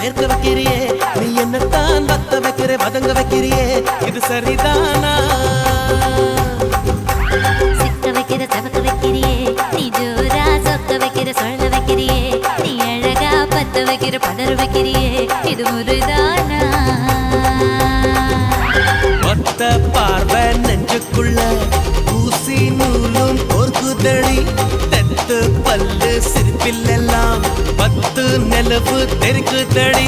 வேர்க்க வைக்கிறியே நீ என்னத்தான் வத்த வைக்கிற வதங்க வைக்கிறியே இது சரிதானா சிக்க வைக்கிற தவக்க வைக்கிறியே நீ ஜோரா சொக்க வைக்கிற சொல்ல வைக்கிறியே நீ அழகா பத்த வைக்கிற பதற வைக்கிறியே இது முறைதானா ஒத்த பார்வை நெஞ்சுக்குள்ள ஊசி நூலும் பொறுக்குதடி தெத்து பல்லு சிரிப்பில் எல்லாம் பத்து நிலவு தெருக்குதடி